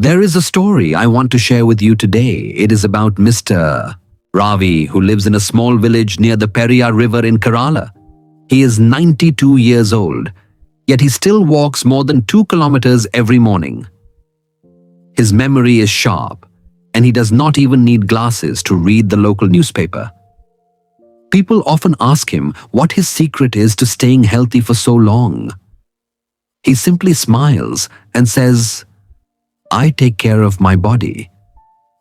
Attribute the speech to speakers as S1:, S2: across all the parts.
S1: There is a story I want to share with you today. It is about Mr. Ravi, who lives in a small village near the Periyar River in Kerala. He is 92 years old, yet he still walks more than 2 kilometers every morning. His memory is sharp, and he does not even need glasses to read the local newspaper. People often ask him what his secret is to staying healthy for so long. He simply smiles and says, "I take care of my body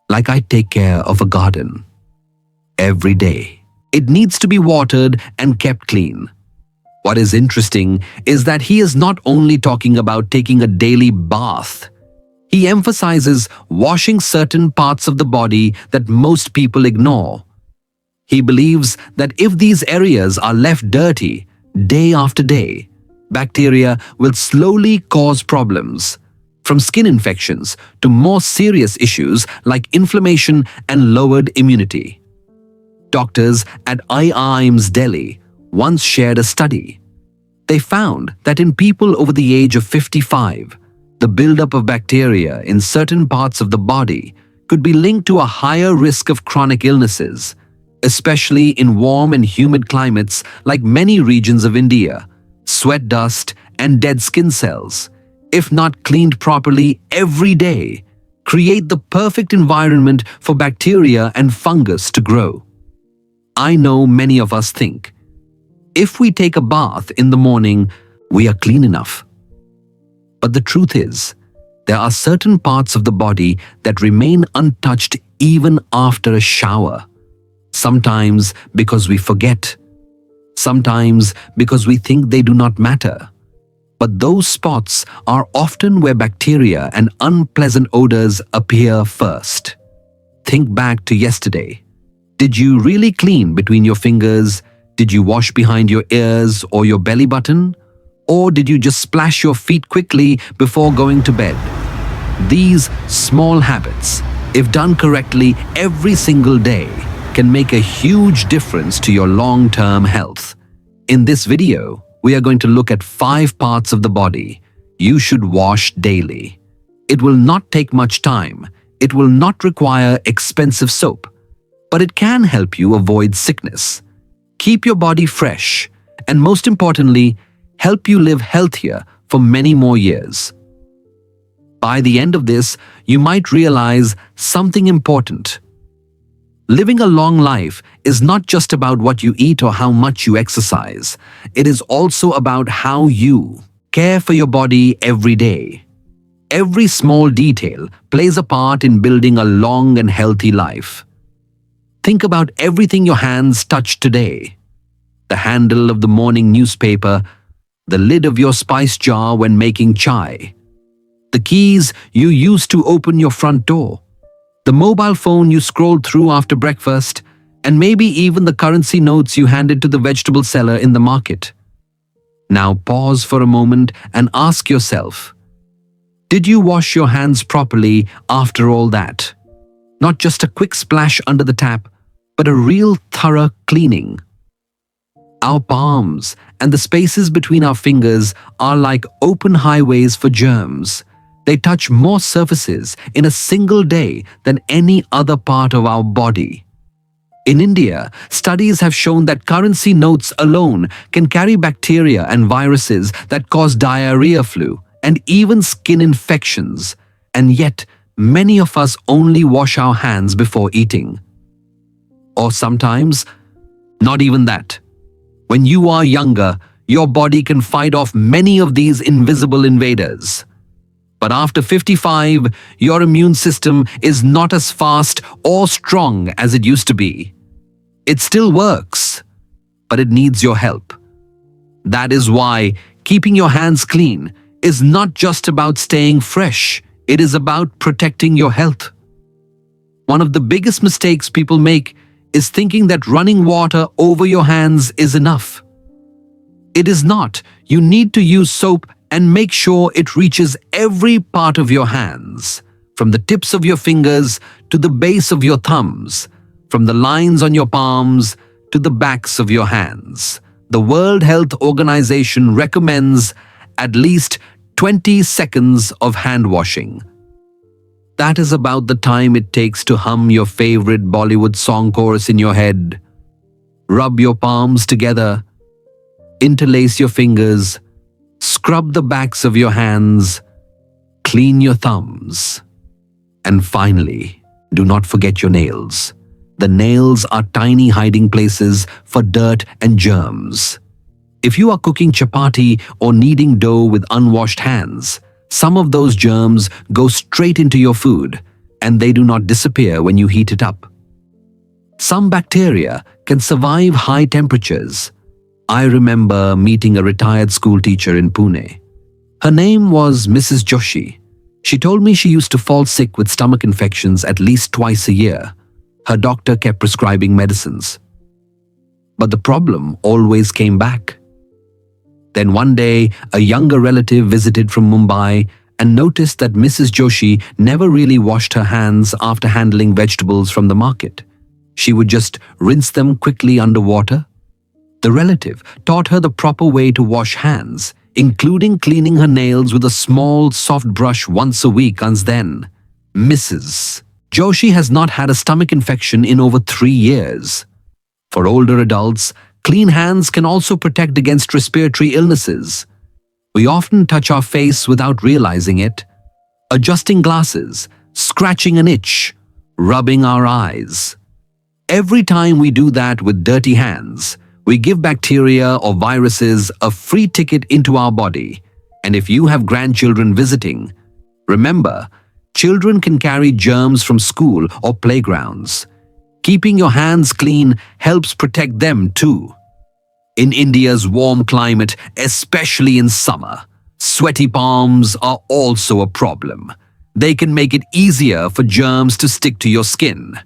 S1: like I take care of a garden. Every day, it needs to be watered and kept clean." What is interesting is that he is not only talking about taking a daily bath. He emphasizes washing certain parts of the body that most people ignore. He believes that if these areas are left dirty day after day, bacteria will slowly cause problems, from skin infections to more serious issues like inflammation and lowered immunity. Doctors at IIMS Delhi once shared a study. They found that in people over the age of 55, the buildup of bacteria in certain parts of the body could be linked to a higher risk of chronic illnesses, especially in warm and humid climates like many regions of India. Sweat dust and dead skin cells, if not cleaned properly every day, create the perfect environment for bacteria and fungus to grow. I know many of us think, if we take a bath in the morning, we are clean enough. But the truth is, there are certain parts of the body that remain untouched even after a shower. Sometimes because we forget. Sometimes because we think they do not matter. But those spots are often where bacteria and unpleasant odors appear first. Think back to yesterday. Did you really clean between your fingers? Did you wash behind your ears or your belly button? Or did you just splash your feet quickly before going to bed? These small habits, if done correctly every single day, can make a huge difference to your long-term health. In this video, we are going to look at 5 parts of the body you should wash daily. It will not take much time. It will not require expensive soap, but it can help you avoid sickness, keep your body fresh, and most importantly, help you live healthier for many more years. By the end of this, you might realize something important. Living a long life is not just about what you eat or how much you exercise. It is also about how you care for your body every day. Every small detail plays a part in building a long and healthy life. Think about everything your hands touch today. The handle of the morning newspaper, the lid of your spice jar when making chai, the keys you use to open your front door, the mobile phone you scrolled through after breakfast, and maybe even the currency notes you handed to the vegetable seller in the market. Now pause for a moment and ask yourself, did you wash your hands properly after all that? Not just a quick splash under the tap, but a real thorough cleaning. Our palms and the spaces between our fingers are like open highways for germs. They touch more surfaces in a single day than any other part of our body. In India, studies have shown that currency notes alone can carry bacteria and viruses that cause diarrhea, flu, and even skin infections. And yet, many of us only wash our hands before eating. Or sometimes, not even that. When you are younger, your body can fight off many of these invisible invaders. But after 55, your immune system is not as fast or strong as it used to be. It still works, but it needs your help. That is why keeping your hands clean is not just about staying fresh, it is about protecting your health. One of the biggest mistakes people make is thinking that running water over your hands is enough. It is not. You need to use soap and make sure it reaches every part of your hands, from the tips of your fingers to the base of your thumbs, from the lines on your palms to the backs of your hands. The World Health Organization recommends at least 20 seconds of hand washing. That is about the time it takes to hum your favorite Bollywood song chorus in your head. Rub your palms together, interlace your fingers, scrub the backs of your hands, clean your thumbs. And finally, do not forget your nails. The nails are tiny hiding places for dirt and germs. If you are cooking chapati or kneading dough with unwashed hands, some of those germs go straight into your food, and they do not disappear when you heat it up. Some bacteria can survive high temperatures. I remember meeting a retired school teacher in Pune. Her name was Mrs. Joshi. She told me she used to fall sick with stomach infections at least twice a year. Her doctor kept prescribing medicines. But the problem always came back. Then one day, a younger relative visited from Mumbai and noticed that Mrs. Joshi never really washed her hands after handling vegetables from the market. She would just rinse them quickly under water. The relative taught her the proper way to wash hands, including cleaning her nails with a small, soft brush once a week. And then, Mrs. Joshi has not had a stomach infection in over 3 years. For older adults, clean hands can also protect against respiratory illnesses. We often touch our face without realizing it, adjusting glasses, scratching an itch, rubbing our eyes. Every time we do that with dirty hands, we give bacteria or viruses a free ticket into our body. And if you have grandchildren visiting, remember, children can carry germs from school or playgrounds. Keeping your hands clean helps protect them too. In India's warm climate, especially in summer, sweaty palms are also a problem. They can make it easier for germs to stick to your skin.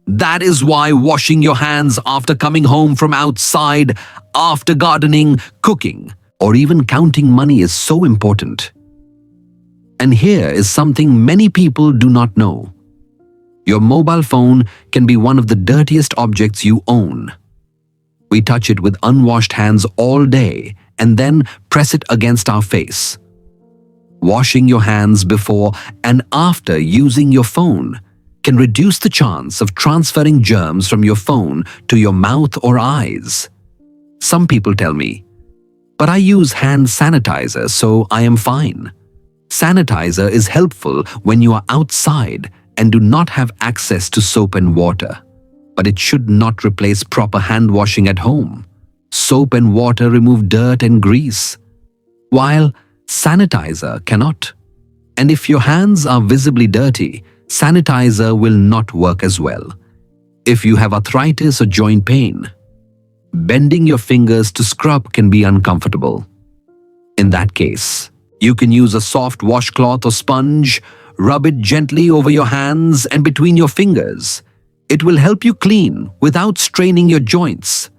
S1: That is why washing your hands after coming home from outside, after gardening, cooking, or even counting money is so important. And here is something many people do not know. Your mobile phone can be one of the dirtiest objects you own. We touch it with unwashed hands all day and then press it against our face. Washing your hands before and after using your phone can reduce the chance of transferring germs from your phone to your mouth or eyes. Some people tell me, "But I use hand sanitizer, so I am fine." Sanitizer is helpful when you are outside and do not have access to soap and water. But it should not replace proper hand washing at home. Soap and water remove dirt and grease, while sanitizer cannot. And if your hands are visibly dirty, sanitizer will not work as well. If you have arthritis or joint pain, bending your fingers to scrub can be uncomfortable. In that case, you can use a soft washcloth or sponge, rub it gently over your hands and between your fingers. It will help you clean without straining your joints.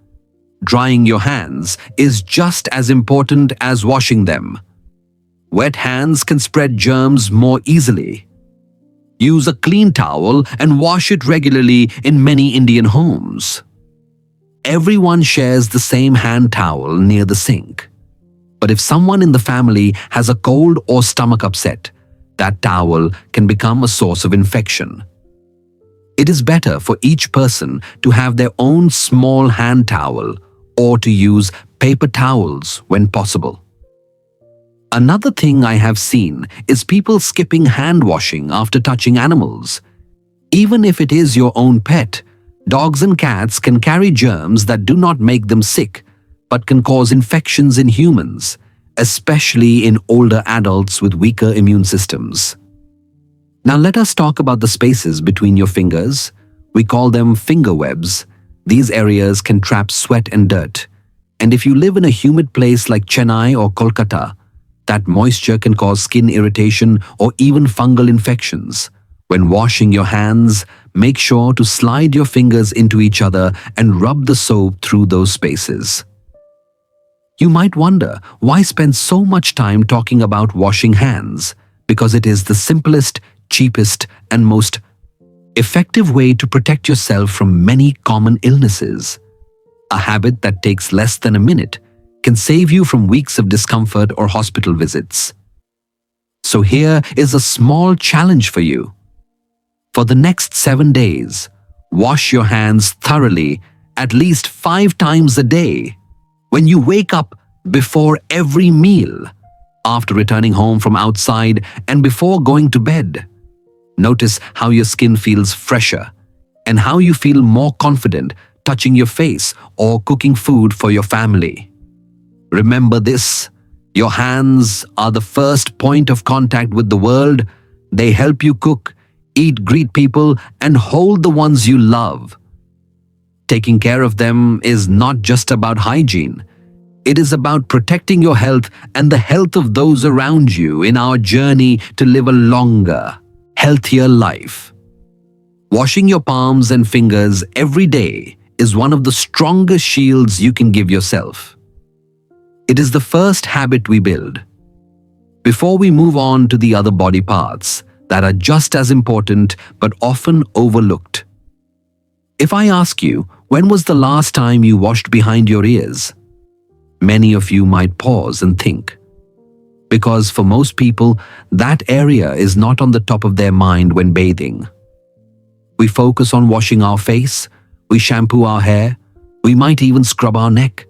S1: Drying your hands is just as important as washing them. Wet hands can spread germs more easily. Use a clean towel and wash it regularly in many Indian homes. Everyone shares the same hand towel near the sink. But if someone in the family has a cold or stomach upset, that towel can become a source of infection. It is better for each person to have their own small hand towel or to use paper towels when possible. Another thing I have seen is people skipping hand washing after touching animals. Even if it is your own pet, dogs and cats can carry germs that do not make them sick but can cause infections in humans, especially in older adults with weaker immune systems. Now let us talk about the spaces between your fingers. We call them finger webs. These areas can trap sweat and dirt. And if you live in a humid place like Chennai or Kolkata, that moisture can cause skin irritation or even fungal infections. When washing your hands, make sure to slide your fingers into each other and rub the soap through those spaces. You might wonder why spend so much time talking about washing hands, because it is the simplest, cheapest, and most effective way to protect yourself from many common illnesses. A habit that takes less than a minute can save you from weeks of discomfort or hospital visits. So here is a small challenge for you. For the next 7 days, wash your hands thoroughly at least 5 times a day. When you wake up, before every meal, after returning home from outside, and before going to bed. Notice how your skin feels fresher and how you feel more confident touching your face or cooking food for your family. Remember this: your hands are the first point of contact with the world. They help you cook, eat, greet people, and hold the ones you love. Taking care of them is not just about hygiene. It is about protecting your health and the health of those around you in our journey to live a longer, healthier life. Washing your palms and fingers every day is one of the strongest shields you can give yourself. It is the first habit we build. Before we move on to the other body parts that are just as important but often overlooked. If I ask you, when was the last time you washed behind your ears? Many of you might pause and think. Because for most people, that area is not on the top of their mind when bathing. We focus on washing our face, we shampoo our hair, we might even scrub our neck,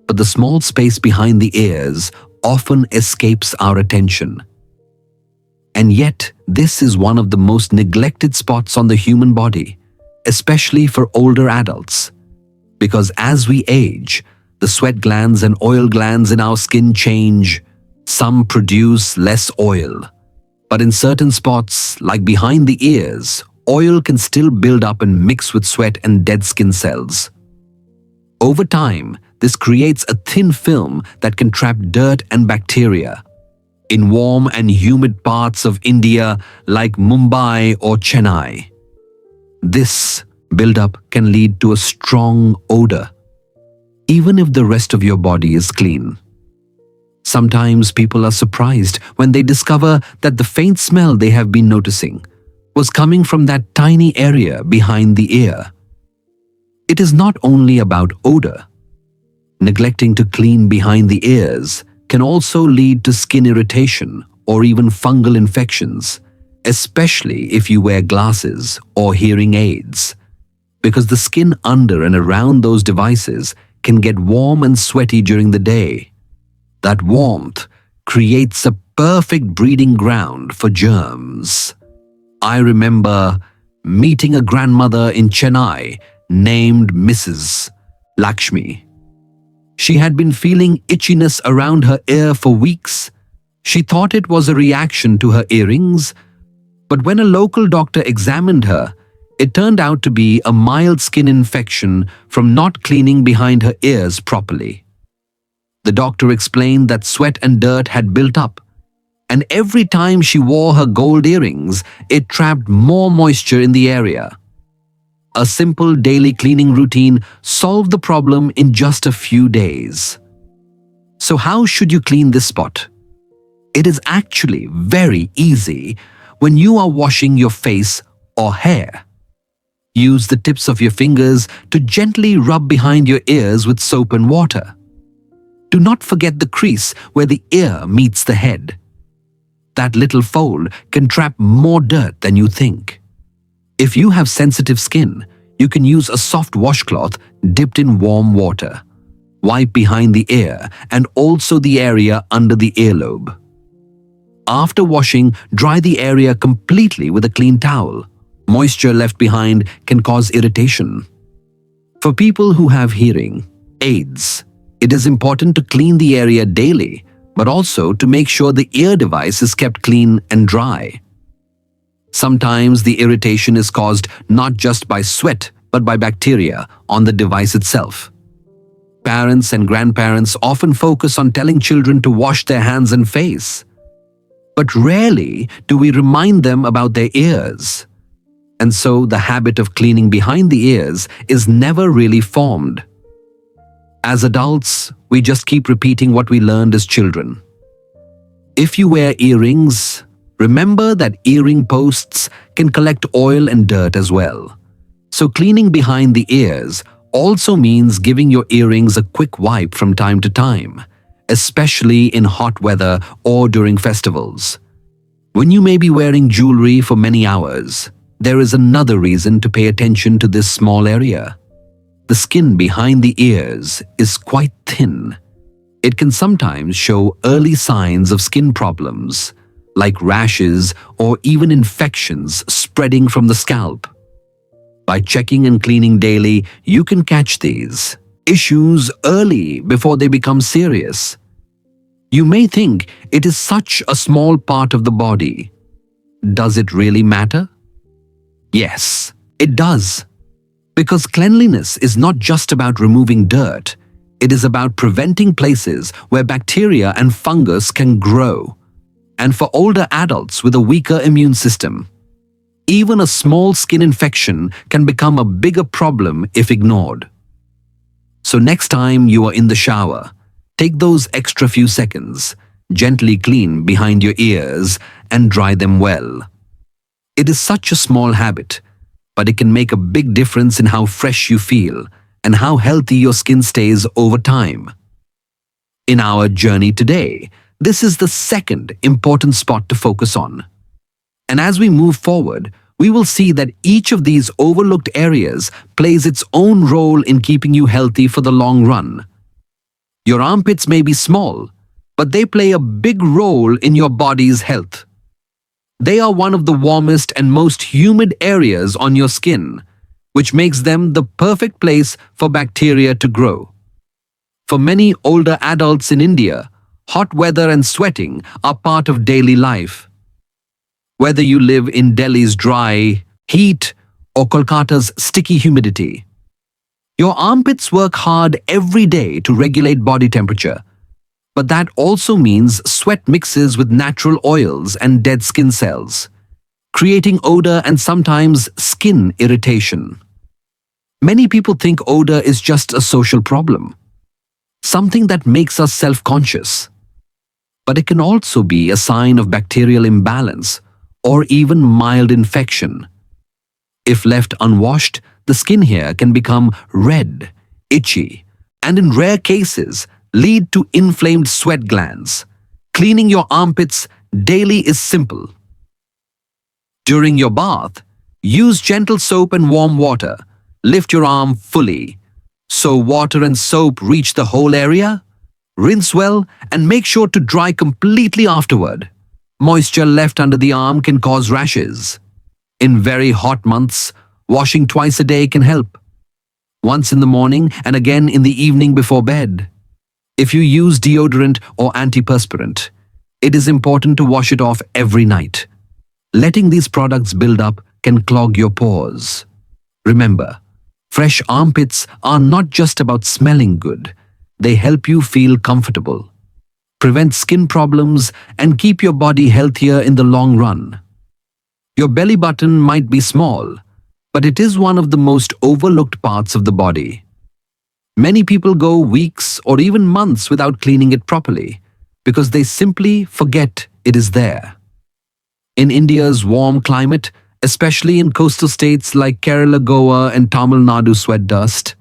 S1: but the small space behind the ears often escapes our attention. And yet, this is one of the most neglected spots on the human body, especially for older adults. Because as we age, the sweat glands and oil glands in our skin change. Some produce less oil. But in certain spots, like behind the ears, oil can still build up and mix with sweat and dead skin cells. Over time, this creates a thin film that can trap dirt and bacteria. In warm and humid parts of India like Mumbai or Chennai, this buildup can lead to a strong odor, even if the rest of your body is clean. Sometimes people are surprised when they discover that the faint smell they have been noticing was coming from that tiny area behind the ear. It is not only about odor. Neglecting to clean behind the ears can also lead to skin irritation or even fungal infections, especially if you wear glasses or hearing aids, because the skin under and around those devices can get warm and sweaty during the day. That warmth creates a perfect breeding ground for germs. I remember meeting a grandmother in Chennai named Mrs. Lakshmi. She had been feeling itchiness around her ear for weeks. She thought it was a reaction to her earrings, but when a local doctor examined her, it turned out to be a mild skin infection from not cleaning behind her ears properly. The doctor explained that sweat and dirt had built up, and every time she wore her gold earrings, it trapped more moisture in the area. A simple daily cleaning routine solved the problem in just a few days. So how should you clean this spot? It is actually very easy when you are washing your face or hair. Use the tips of your fingers to gently rub behind your ears with soap and water. Do not forget the crease where the ear meets the head. That little fold can trap more dirt than you think. If you have sensitive skin, you can use a soft washcloth dipped in warm water. Wipe behind the ear and also the area under the earlobe. After washing, dry the area completely with a clean towel. Moisture left behind can cause irritation. For people who have hearing aids, it is important to clean the area daily, but also to make sure the ear device is kept clean and dry. Sometimes the irritation is caused not just by sweat, but by bacteria on the device itself. Parents and grandparents often focus on telling children to wash their hands and face, but rarely do we remind them about their ears. And so the habit of cleaning behind the ears is never really formed. As adults, we just keep repeating what we learned as children. If you wear earrings, remember that earring posts can collect oil and dirt as well. So cleaning behind the ears also means giving your earrings a quick wipe from time to time, especially in hot weather or during festivals. When you may be wearing jewelry for many hours, there is another reason to pay attention to this small area. The skin behind the ears is quite thin. It can sometimes show early signs of skin problems, like rashes or even infections spreading from the scalp. By checking and cleaning daily, you can catch these issues early before they become serious. You may think it is such a small part of the body. Does it really matter? Yes, it does. Because cleanliness is not just about removing dirt, it is about preventing places where bacteria and fungus can grow. And for older adults with a weaker immune system, even a small skin infection can become a bigger problem if ignored. So next time you are in the shower, take those extra few seconds, gently clean behind your ears and dry them well. It is such a small habit, but it can make a big difference in how fresh you feel and how healthy your skin stays over time. In our journey today, this is the second important spot to focus on. And as we move forward, we will see that each of these overlooked areas plays its own role in keeping you healthy for the long run. Your armpits may be small, but they play a big role in your body's health. They are one of the warmest and most humid areas on your skin, which makes them the perfect place for bacteria to grow. For many older adults in India, hot weather and sweating are part of daily life. Whether you live in Delhi's dry heat or Kolkata's sticky humidity, your armpits work hard every day to regulate body temperature. But that also means sweat mixes with natural oils and dead skin cells, creating odor and sometimes skin irritation. Many people think odor is just a social problem, something that makes us self-conscious. But it can also be a sign of bacterial imbalance or even mild infection. If left unwashed, the skin here can become red, itchy, and in rare cases, lead to inflamed sweat glands. Cleaning your armpits daily is simple. During your bath, use gentle soap and warm water. Lift your arm fully, so water and soap reach the whole area. Rinse well and make sure to dry completely afterward. Moisture left under the arm can cause rashes. In very hot months, washing twice a day can help. Once in the morning and again in the evening before bed. If you use deodorant or antiperspirant, it is important to wash it off every night. Letting these products build up can clog your pores. Remember, fresh armpits are not just about smelling good. They help you feel comfortable, prevent skin problems, and keep your body healthier in the long run. Your belly button might be small, but it is one of the most overlooked parts of the body. Many people go weeks or even months without cleaning it properly because they simply forget it is there. In India's warm climate, especially in coastal states like Kerala, Goa, and Tamil Nadu, sweat dust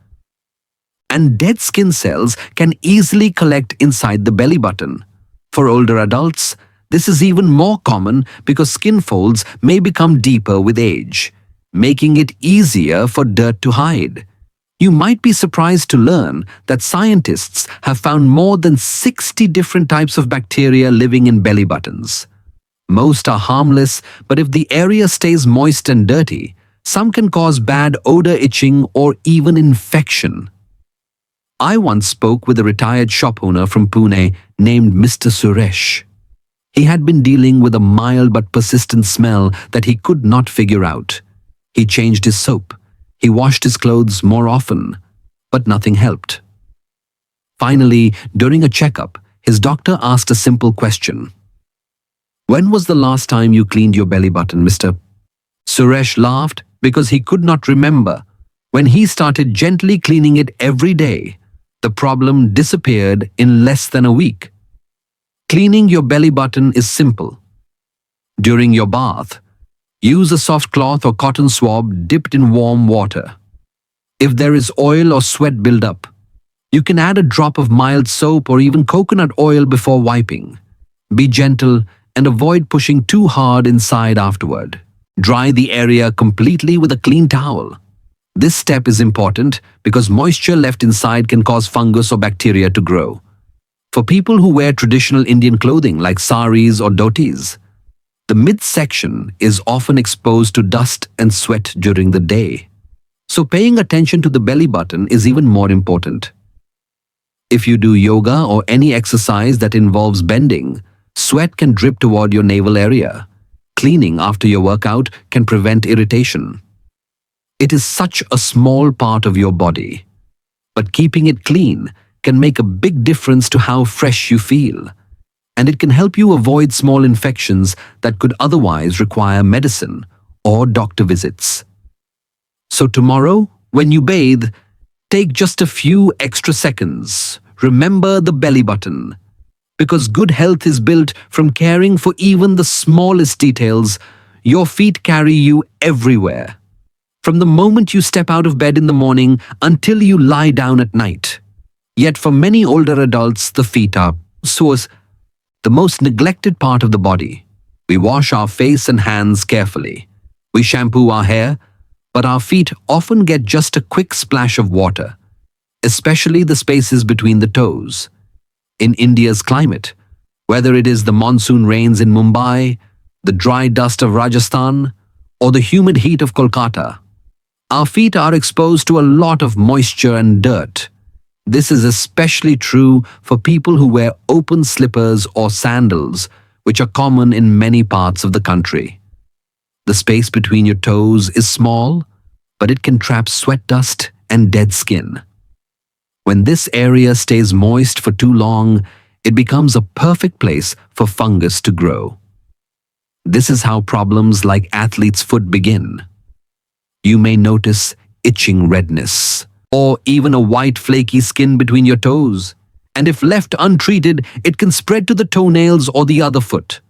S1: and dead skin cells can easily collect inside the belly button. For older adults, this is even more common because skin folds may become deeper with age, making it easier for dirt to hide. You might be surprised to learn that scientists have found more than 60 different types of bacteria living in belly buttons. Most are harmless, but if the area stays moist and dirty, some can cause bad odor, itching, or even infection. I once spoke with a retired shop owner from Pune named Mr. Suresh. He had been dealing with a mild but persistent smell that he could not figure out. He changed his soap. He washed his clothes more often, but nothing helped. Finally, during a checkup, his doctor asked a simple question. "When was the last time you cleaned your belly button, Mr.?" Suresh laughed because he could not remember. When he started gently cleaning it every day, the problem disappeared in less than a week. Cleaning your belly button is simple. During your bath, use a soft cloth or cotton swab dipped in warm water. If there is oil or sweat buildup, you can add a drop of mild soap or even coconut oil before wiping. Be gentle and avoid pushing too hard inside afterward. Dry the area completely with a clean towel. This step is important because moisture left inside can cause fungus or bacteria to grow. For people who wear traditional Indian clothing like saris or dhotis, the midsection is often exposed to dust and sweat during the day. So paying attention to the belly button is even more important. If you do yoga or any exercise that involves bending, sweat can drip toward your navel area. Cleaning after your workout can prevent irritation. It is such a small part of your body, but keeping it clean can make a big difference to how fresh you feel, and it can help you avoid small infections that could otherwise require medicine or doctor visits. So tomorrow, when you bathe, take just a few extra seconds. Remember the belly button, because good health is built from caring for even the smallest details. Your feet carry you everywhere, from the moment you step out of bed in the morning until you lie down at night. Yet for many older adults, the feet are the most neglected part of the body. We wash our face and hands carefully. We shampoo our hair, but our feet often get just a quick splash of water, especially the spaces between the toes. In India's climate, whether it is the monsoon rains in Mumbai, the dry dust of Rajasthan, or the humid heat of Kolkata, our feet are exposed to a lot of moisture and dirt. This is especially true for people who wear open slippers or sandals, which are common in many parts of the country. The space between your toes is small, but it can trap sweat dust and dead skin. When this area stays moist for too long, it becomes a perfect place for fungus to grow. This is how problems like athlete's foot begin. You may notice itching redness, or even a white flaky skin between your toes, and if left untreated, it can spread to the toenails or the other foot.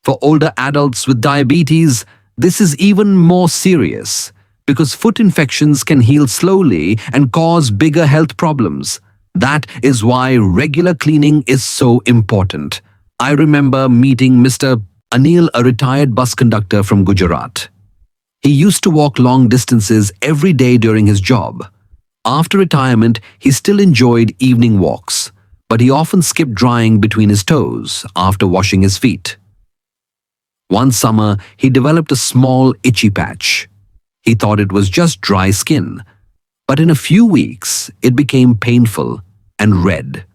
S1: For older adults with diabetes, this is even more serious, because foot infections can heal slowly and cause bigger health problems. That is why regular cleaning is so important. I remember meeting Mr. Anil, a retired bus conductor from Gujarat. He used to walk long distances every day during his job. After retirement, he still enjoyed evening walks, but he often skipped drying between his toes after washing his feet. One summer, he developed a small itchy patch. He thought it was just dry skin, but in a few weeks, it became painful and red.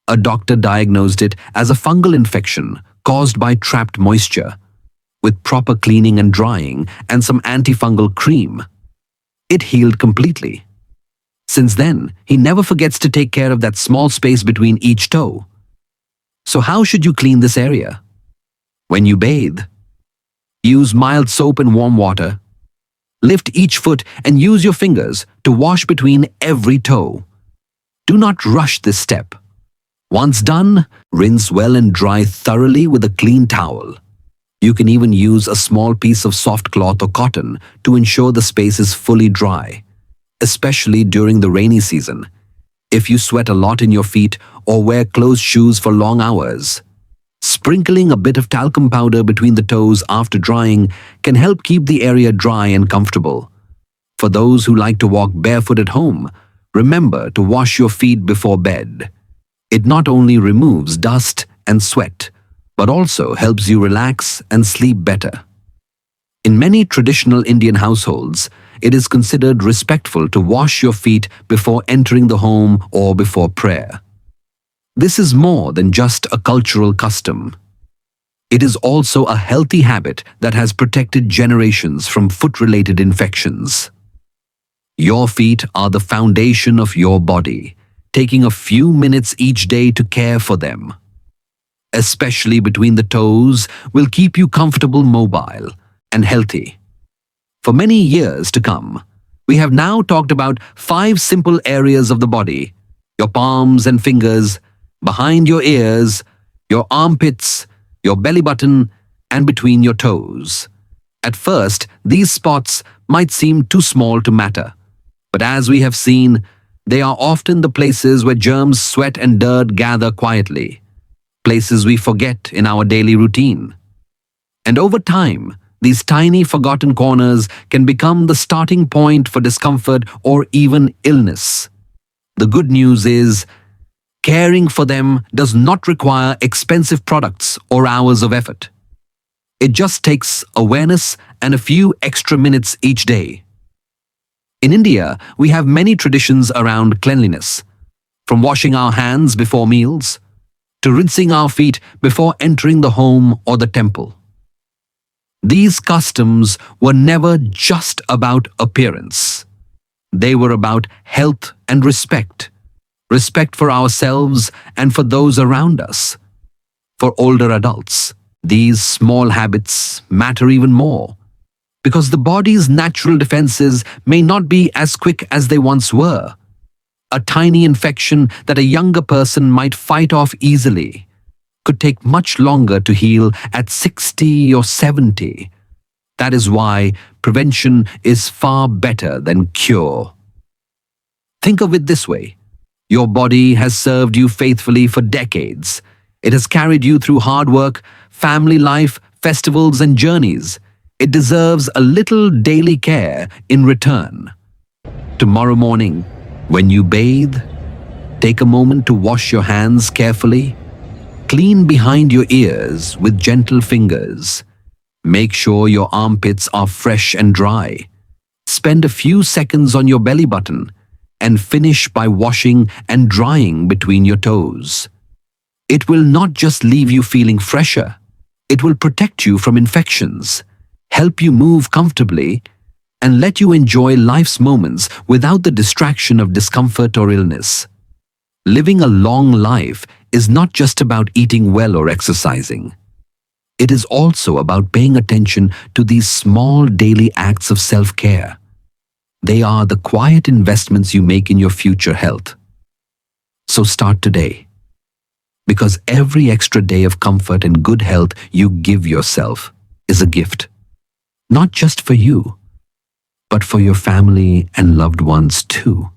S1: A doctor diagnosed it as a fungal infection caused by trapped moisture. With proper cleaning and drying and some antifungal cream, it healed completely. Since then, he never forgets to take care of that small space between each toe. So how should you clean this area? When you bathe, use mild soap and warm water. Lift each foot and use your fingers to wash between every toe. Do not rush this step. Once done, rinse well and dry thoroughly with a clean towel. You can even use a small piece of soft cloth or cotton to ensure the space is fully dry, especially during the rainy season. If you sweat a lot in your feet or wear closed shoes for long hours, sprinkling a bit of talcum powder between the toes after drying can help keep the area dry and comfortable. For those who like to walk barefoot at home, remember to wash your feet before bed. It not only removes dust and sweat, but also helps you relax and sleep better. In many traditional Indian households, it is considered respectful to wash your feet before entering the home or before prayer. This is more than just a cultural custom. It is also a healthy habit that has protected generations from foot-related infections. Your feet are the foundation of your body. Taking a few minutes each day to care for them, especially between the toes, will keep you comfortable, mobile, and healthy. For many years to come, we have now talked about 5 simple areas of the body: your palms and fingers, behind your ears, your armpits, your belly button, and between your toes. At first, these spots might seem too small to matter, but as we have seen, they are often the places where germs, sweat, and dirt gather quietly, places we forget in our daily routine. And over time, these tiny forgotten corners can become the starting point for discomfort or even illness. The good news is, caring for them does not require expensive products or hours of effort. It just takes awareness and a few extra minutes each day. In India, we have many traditions around cleanliness, from washing our hands before meals to rinsing our feet before entering the home or the temple. These customs were never just about appearance. They were about health and respect. Respect for ourselves and for those around us. For older adults, these small habits matter even more, because the body's natural defenses may not be as quick as they once were. A tiny infection that a younger person might fight off easily could take much longer to heal at 60 or 70. That is why prevention is far better than cure. Think of it this way. Your body has served you faithfully for decades. It has carried you through hard work, family life, festivals, and journeys. It deserves a little daily care in return. Tomorrow morning, when you bathe, take a moment to wash your hands carefully. Clean behind your ears with gentle fingers. Make sure your armpits are fresh and dry. Spend a few seconds on your belly button and finish by washing and drying between your toes. It will not just leave you feeling fresher, it will protect you from infections, help you move comfortably, and let you enjoy life's moments without the distraction of discomfort or illness. Living a long life is not just about eating well or exercising. It is also about paying attention to these small daily acts of self-care. They are the quiet investments you make in your future health. So start today, because every extra day of comfort and good health you give yourself is a gift, not just for you, but for your family and loved ones too.